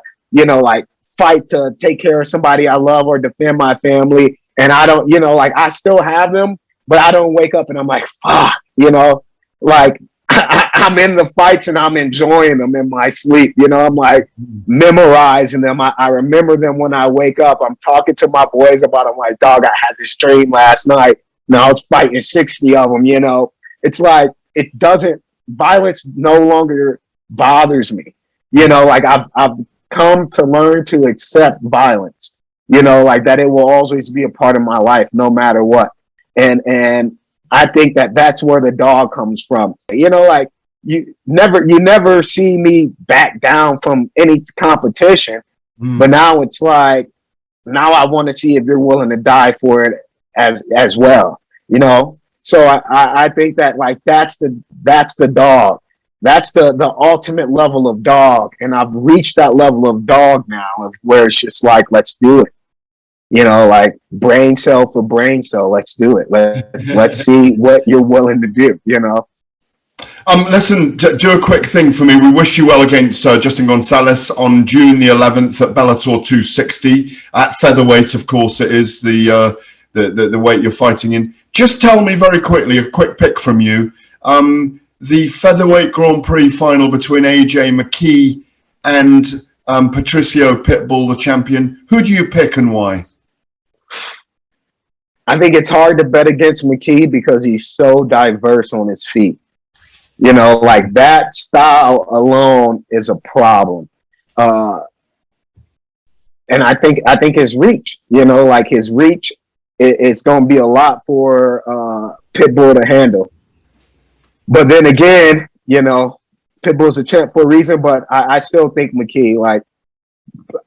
fight to take care of somebody I love or defend my family. And I don't, I still have them, but I don't wake up and I'm fuck, I'm in the fights and I'm enjoying them in my sleep. I'm memorizing them. I remember them when I wake up. I'm talking to my boys about them. Dog, I had this dream last night. Now I was fighting 60 of them, It's violence no longer bothers me. I've come to learn to accept violence. That it will always be a part of my life, no matter what. And I think that's where the dog comes from. You never see me back down from any competition, but now it's now I want to see if you're willing to die for it as well. So I think that that's the dog. That's the ultimate level of dog. And I've reached that level of dog now, of where it's just let's do it. Brain cell for brain cell, let's do it. Let's see what you're willing to do, Listen, do a quick thing for me. We wish you well against Justin Gonzalez on June the 11th at Bellator 260 at featherweight. Of course, it is the weight you're fighting in. Just tell me very quickly, a quick pick from you. The featherweight Grand Prix final between AJ McKee and Patricio Pitbull, the champion. Who do you pick and why? I think it's hard to bet against McKee because he's so diverse on his feet. That style alone is a problem. And I think his reach, his reach, it's going to be a lot for Pitbull to handle. But then again, Pitbull's a champ for a reason, but I still think McKee,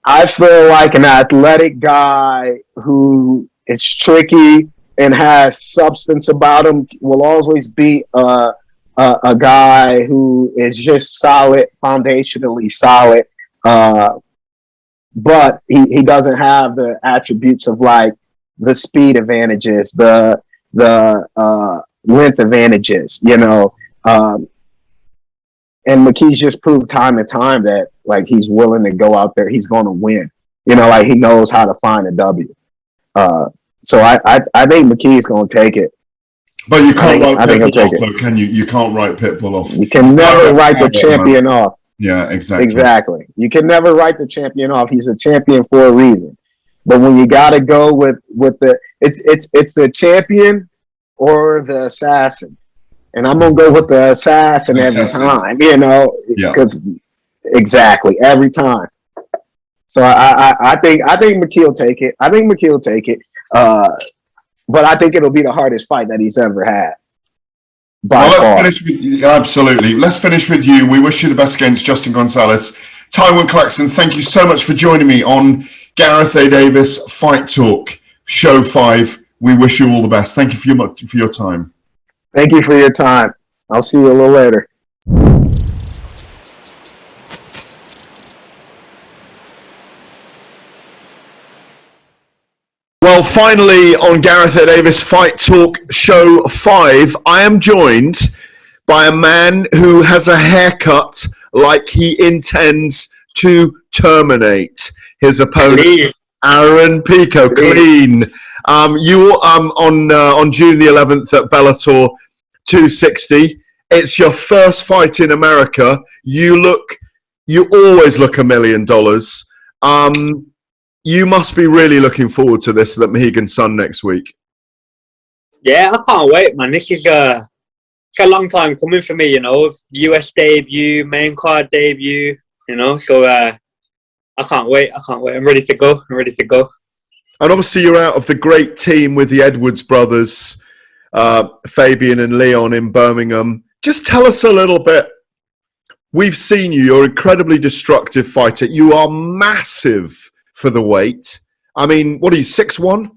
I feel like an athletic guy who is tricky and has substance about him will always be a guy who is just solid, foundationally solid. But he doesn't have the attributes of the speed advantages, the length advantages, and McKee's just proved time and time that he's willing to go out there, he's going to win. Like he knows how to find a W. So I think McKee's going to take it. But you can't write Pitbull off, it. though, can you? You can't write Pitbull off. You can never write the champion off. Yeah, exactly. Exactly. You can never write the champion off. He's a champion for a reason. But when you got to go with the it's the champion or the assassin, and I'm gonna go with the assassin every time. Because exactly every time. So I think McKee will take it. But I think it'll be the hardest fight that he's ever had. Absolutely. Let's finish with you. We wish you the best against Justin Gonzalez. Tywan Claxton, thank you so much for joining me on Gareth A. Davis Fight Talk, Show 5. We wish you all the best. Thank you for your time. Thank you for your time. I'll see you a little later. Well, finally, on Gareth A. Davis Fight Talk Show 5, I am joined by a man who has a haircut like he intends to terminate his opponent, Aaron Pico. Clean. You on June the 11th at Bellator 260. It's your first fight in America. You always look $1 million. You must be really looking forward to this at Mohegan Sun next week. Yeah, I can't wait, man. This is it's a long time coming for me, US debut, main card debut, so I can't wait. I'm ready to go. And obviously you're out of the great team with the Edwards brothers, Fabian and Leon in Birmingham. Just tell us a little bit. We've seen you. You're an incredibly destructive fighter. You are massive for the weight. I mean, what are you, 6'1"?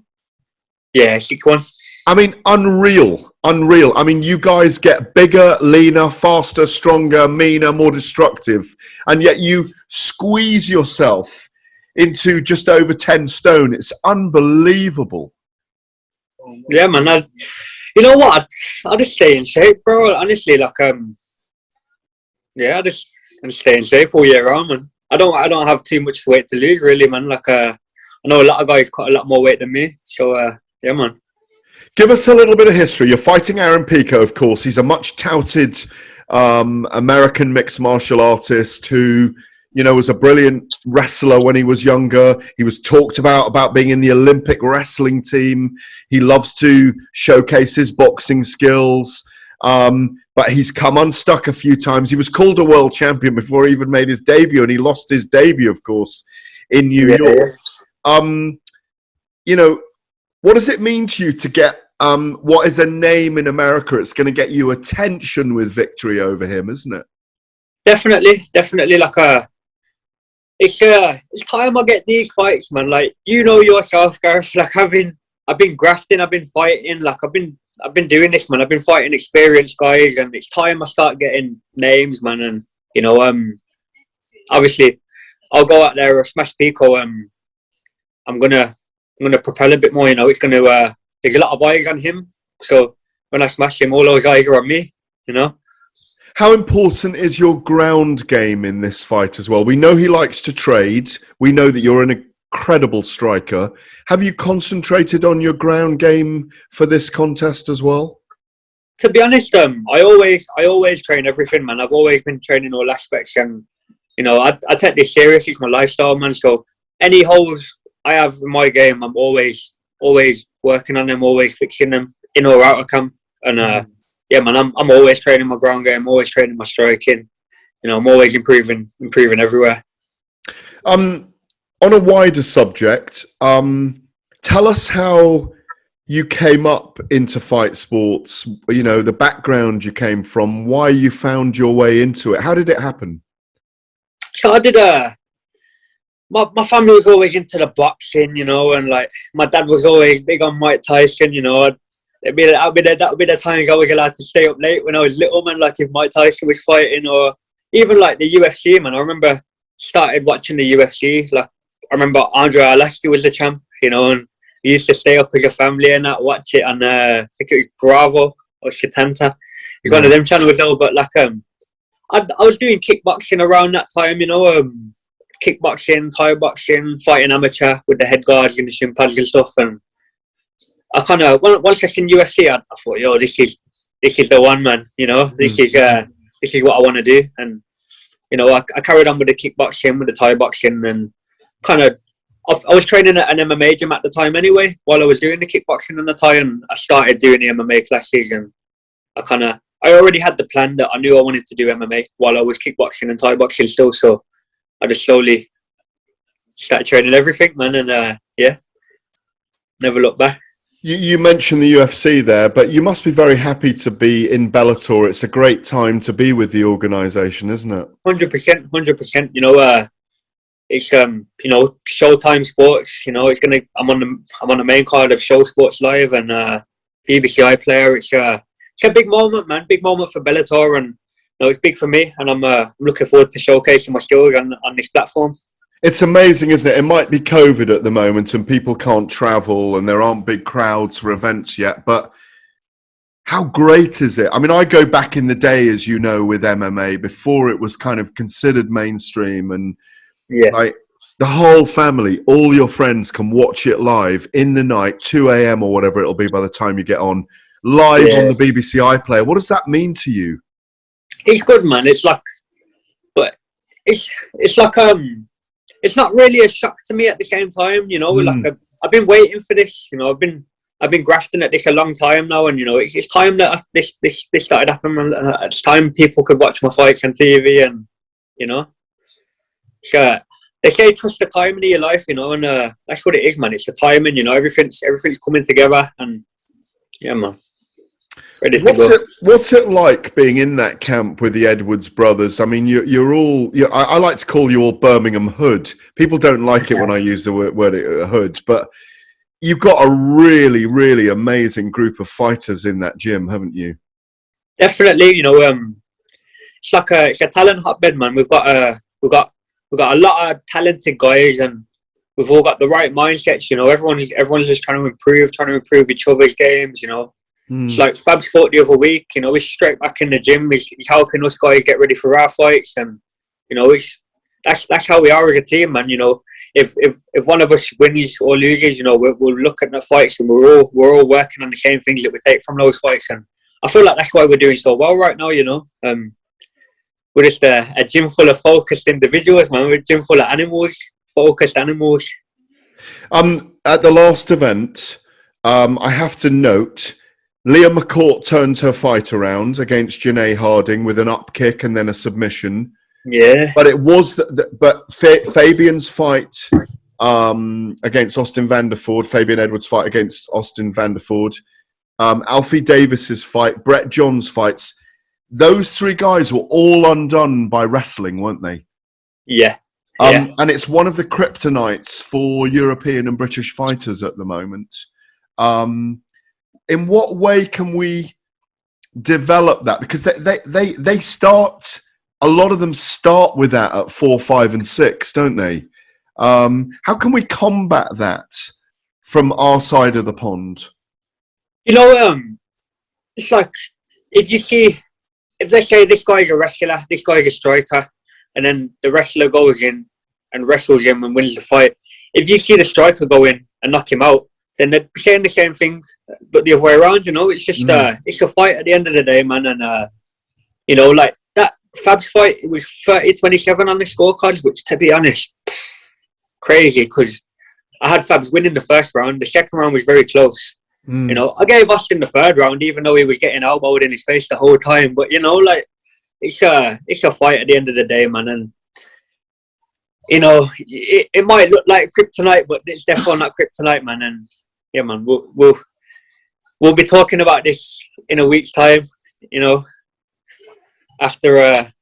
Yeah, 6'1". I mean, unreal. I mean, you guys get bigger, leaner, faster, stronger, meaner, more destructive, and yet you squeeze yourself into just over 10 stone. It's unbelievable. Yeah, man. You know what? I just stay in shape, bro. Honestly, I just stay in shape all year round, man. I don't have too much weight to lose, really, man. I know a lot of guys cut a lot more weight than me. So, yeah, man. Give us a little bit of history. You're fighting Aaron Pico, of course. He's a much touted American mixed martial artist who, was a brilliant wrestler when he was younger. He was talked about being in the Olympic wrestling team. He loves to showcase his boxing skills. But he's come unstuck a few times. He was called a world champion before he even made his debut, and he lost his debut, of course, in New York. What does it mean to you to get what is a name in America? It's going to get you attention with victory over him, isn't it? Definitely. It's time I get these fights, man. Yourself, Gareth. I've been grafting. I've been fighting. I've been doing this, man. I've been fighting experienced guys, and it's time I start getting names, man. And obviously, I'll go out there or smash Pico. I'm gonna propel a bit more. It's gonna. There's a lot of eyes on him, so when I smash him, all those eyes are on me. How important is your ground game in this fight as well? We know he likes to trade. We know that you're an incredible striker. Have you concentrated on your ground game for this contest as well? To be honest, I always train everything, man. I've always been training all aspects, and I take this serious. It's my lifestyle, man. So any holes I have in my game, I'm always working on them, always fixing them in or out of camp. And yeah, man, I'm always training my ground game, always training my striking. I'm always improving everywhere. On a wider subject, tell us how you came up into fight sports, the background you came from, why you found your way into it. How did it happen? So I did my family was always into the boxing, and my dad was always big on Mike Tyson, That'd be the times I was allowed to stay up late when I was little, man, if Mike Tyson was fighting, or even the UFC, man. I remember started watching the UFC, I remember Andre Arlovski was the champ, and we used to stay up as a family and watch it on, I think it was Bravo or Setanta. It's one of them channels though, but I was doing kickboxing around that time, kickboxing, Thai boxing, fighting amateur with the head guards and the shin pads and stuff. And I kind of once I seen UFC, I thought, yo, this is the one, man. You know, this is what I want to do. And you know, I carried on with the kickboxing, with the Thai boxing, and kind of I was training at an MMA gym at the time anyway. While I was doing the kickboxing and the Thai, and I started doing the MMA classes, and I already had the plan that I knew I wanted to do MMA while I was kickboxing and Thai boxing still. So I just slowly started training everything, man, and never looked back. You mentioned the UFC there, but you must be very happy to be in Bellator. It's a great time to be with the organisation, isn't it? 100%. You know, it's you know, Showtime Sports. You know, I'm on the main card of Show Sports Live and BBC iPlayer. It's a big moment, man. Big moment for Bellator, and you know, it's big for me. And I'm looking forward to showcasing my skills on this platform. It's amazing, isn't it? It might be COVID at the moment and people can't travel and there aren't big crowds for events yet, but how great is it? I mean, I go back in the day, as you know, with MMA before it was kind of considered mainstream, and like the whole family, all your friends can watch it live in the night, 2 a.m. or whatever it'll be by the time you get on, live on the BBC iPlayer. What does that mean to you? It's good, man. It's like, but it's like it's not really a shock to me at the same time, you know. Like I've been waiting for this, you know. I've been grafting at this a long time now, and you know, it's time that this started happening. It's time people could watch my fights on TV, and you know, so they say trust the timing of your life, you know, and that's what it is, man. It's the timing, you know. Everything's coming together, and yeah, man. What's it like being in that camp with the Edwards brothers? I mean, you're all. I like to call you all Birmingham Hood. People don't like it when I use the word hood, but you've got a really, really amazing group of fighters in that gym, haven't you? Definitely, you know. It's a talent hotbed, man. We've got a lot of talented guys, and we've all got the right mindsets. You know, everyone's just trying to improve each other's games. You know. It's like Fab's fought the other week, you know, he's straight back in the gym. He's helping us guys get ready for our fights, and you know, that's how we are as a team, man. You know, if one of us wins or loses, you know, we'll look at the fights and we're all working on the same things that we take from those fights, and I feel like that's why we're doing so well right now. You know, we're just a gym full of focused individuals, man. We're a gym full of focused animals. At the last event, I have to note, Leah McCourt turns her fight around against Janae Harding with an up kick and then a submission. Yeah. But it was, Fabian's fight against Austin Vanderford, Fabian Edwards' fight against Austin Vanderford, Alfie Davis's fight, Brett John's fights. Those three guys were all undone by wrestling, weren't they? Yeah. And it's one of the kryptonites for European and British fighters at the moment. In what way can we develop that? Because they start, a lot of them start with that at 4, 5, and 6, don't they? How can we combat that from our side of the pond? You know, it's like if they say this guy's a wrestler, this guy's a striker, and then the wrestler goes in and wrestles him and wins the fight. If you see the striker go in and knock him out, then they're saying the same thing, but the other way around. You know, it's just it's a fight at the end of the day, man. And you know, like that Fab's fight, it was 30-27 on the scorecards, which, to be honest, crazy, because I had Fabs winning the first round. The second round was very close. You know, I gave Austin the third round, even though he was getting elbowed in his face the whole time. But you know, like it's a fight at the end of the day, man. And you know, it might look like kryptonite, but it's definitely not kryptonite, man. And yeah, man, we'll be talking about this in a week's time. You know, after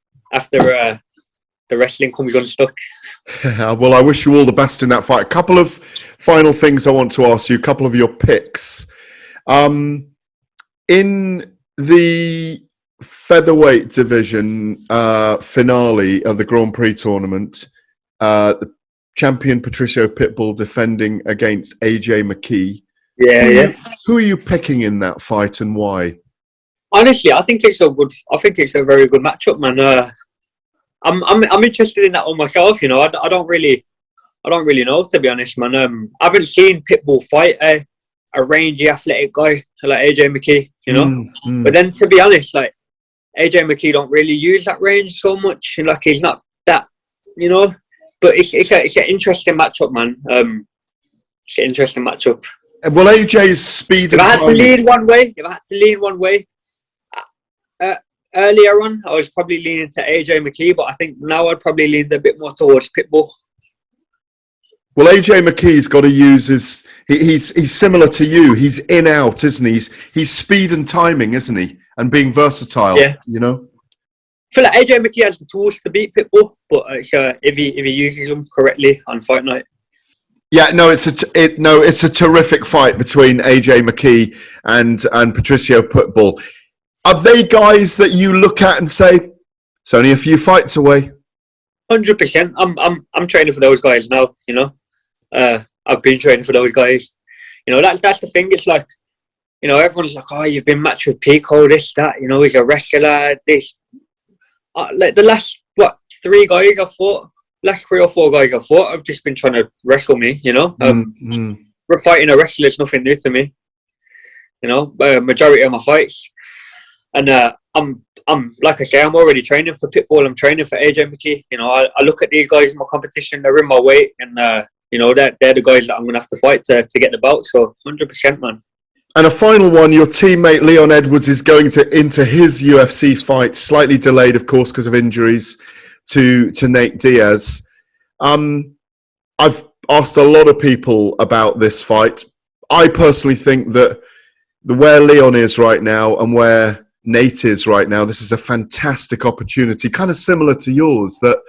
the wrestling comes unstuck. Well, I wish you all the best in that fight. A couple of final things I want to ask you. A couple of your picks. In the featherweight division finale of the Grand Prix tournament, the champion Patricio Pitbull defending against AJ McKee. Yeah. Who are you picking in that fight and why? Honestly, I think it's a very good matchup, man. I'm interested in that one myself. You know, I don't really know, to be honest, man. I haven't seen Pitbull fight a rangy, athletic guy like AJ McKee. You know, but then to be honest, like AJ McKee don't really use that range so much. Like he's not that, you know. But it's an interesting matchup, man. It's an interesting matchup. Well, AJ's speed. If I had to lean one way, earlier on, I was probably leaning to AJ McKee, but I think now I'd probably lean a bit more towards Pitbull. Well, AJ McKee's got to use his. He's similar to you. He's in out, isn't he? He's speed and timing, isn't he? And being versatile. Yeah. You know. I feel like AJ McKee has the tools to beat Pitbull, but if he uses them correctly on fight night. Yeah, no, it's a terrific fight between AJ McKee and Patricio Pitbull. Are they guys that you look at and say it's only a few fights away? 100%. I'm training for those guys now. You know, I've been training for those guys. You know, that's the thing. It's like, you know, everyone's like, oh, you've been matched with Pico, this, that. You know, he's a wrestler. This. Like the last 3 guys I fought, last 3 or 4 guys I fought, I've just been trying to wrestle me. You know, fighting a wrestler is nothing new to me. You know, majority of my fights, and I'm like I say, I'm already training for Pitbull. I'm training for AJ McKee. You know, I look at these guys in my competition. They're in my weight, and you know, they're the guys that I'm gonna have to fight to get the belt. So 100%, man. And a final one, your teammate Leon Edwards is going into his UFC fight, slightly delayed, of course, because of injuries to Nate Diaz. I've asked a lot of people about this fight. I personally think that where Leon is right now and where Nate is right now, this is a fantastic opportunity, kind of similar to yours, that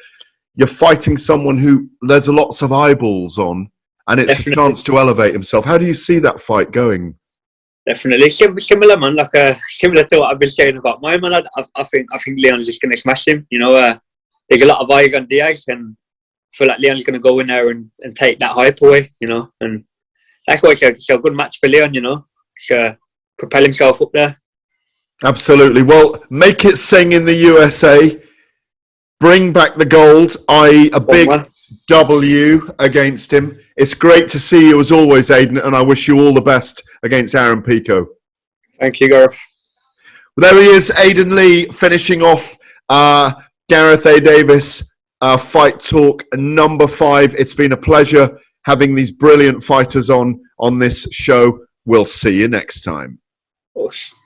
you're fighting someone who there's lots of eyeballs on, and it's Definitely. A chance to elevate himself. How do you see that fight going? Definitely similar, man. Like similar to what I've been saying about my man. I think Leon's just gonna smash him. You know, there's a lot of eyes on Diaz, and I feel like Leon's gonna go in there and take that hype away. You know, and that's why it's a good match for Leon. You know, propel himself up there. Absolutely. Well, make it sing in the USA. Bring back the gold. A big W against him. It's great to see you as always, Aiden, and I wish you all the best against Aaron Pico. Thank you, Gareth. Well, there he is, Aiden Lee, finishing off Gareth A. Davies Fight Talk number 5. It's been a pleasure having these brilliant fighters on this show. We'll see you next time. Awesome.